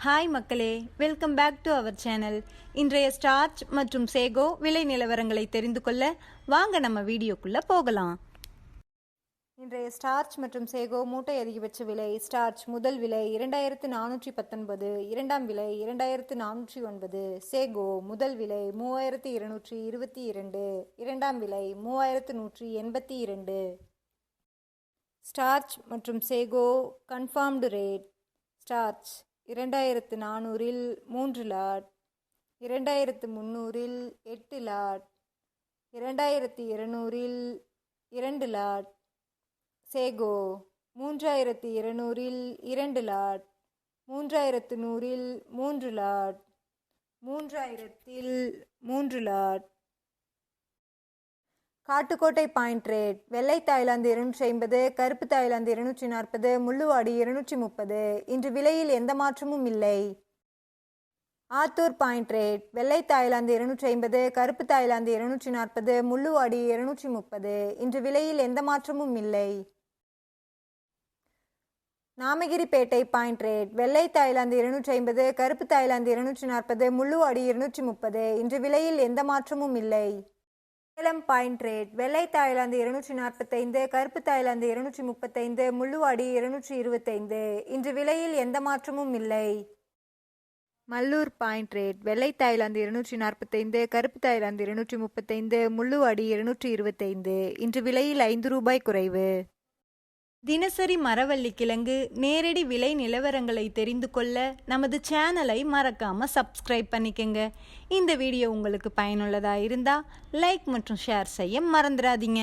Hi மக்களே, welcome back to our channel. இன்றைய starch மற்றும் சேகோ விலை நிலவரங்களை தெரிந்து கொள்ள வாங்க நம்ம வீடியோக்குள்ளே போகலாம். இன்றைய ஸ்டார்ச் மற்றும் சேகோ மூட்டை அதிகபட்ச விலை. ஸ்டார்ச் முதல் விலை 2419, இரண்டாம் விலை 2409. சேகோ முதல் விலை 3222, இரண்டாம் விலை 3182. ஸ்டார்ச் மற்றும் sago confirmed rate. Starch 2400 3 lot, 2300 8 lot, 2200 2 lot. Sago 3200 2 lot, 3100 3 lot, 3000 3 lot. Kattukottai point rate. வெள்ளை தாய்லாந்து 250, கருப்பு தாய்லாந்து 240, முள்ளுவாடி 230. இன்று விலையில் எந்த மாற்றமும் இல்லை. Attur point rate. வெள்ளை தாய்லாந்து 250, கருப்பு தாய்லாந்து 240, முள்ளுவாடி 230. இன்று விலையில் எந்த மாற்றமும் இல்லை. Namagiripettai point rate. வெள்ளை தாய்லாந்து 250, கருப்பு தாய்லாந்து 240, முள்ளுவாடி 230. இன்று விலையில் எந்த மாற்றமும் இல்லை. Salem point rate. வெள்ளை தாய்லாந்து 245, கருப்பு தாய்லாந்து 235, முள்ளுவாடி 225. இன்று விலையில் எந்த மாற்றமும் இல்லை. Mallur point rate. வெள்ளை தாய்லாந்து 245, கருப்பு தாய்லாந்து 235, முள்ளுவாடி 225. இன்று விலையில் 5 ரூபாய் குறைவு. தினசரி மரவள்ளி கிழங்கு நேரடி விலை நிலவரங்களை தெரிந்து கொள்ள நமது சேனலை மறக்காம சப்ஸ்கிரைப் பண்ணிக்கங்க. இந்த வீடியோ உங்களுக்கு பயனுள்ளதாக இருந்தால் லைக் மற்றும் ஷேர் செய்ய மறந்துடாதீங்க.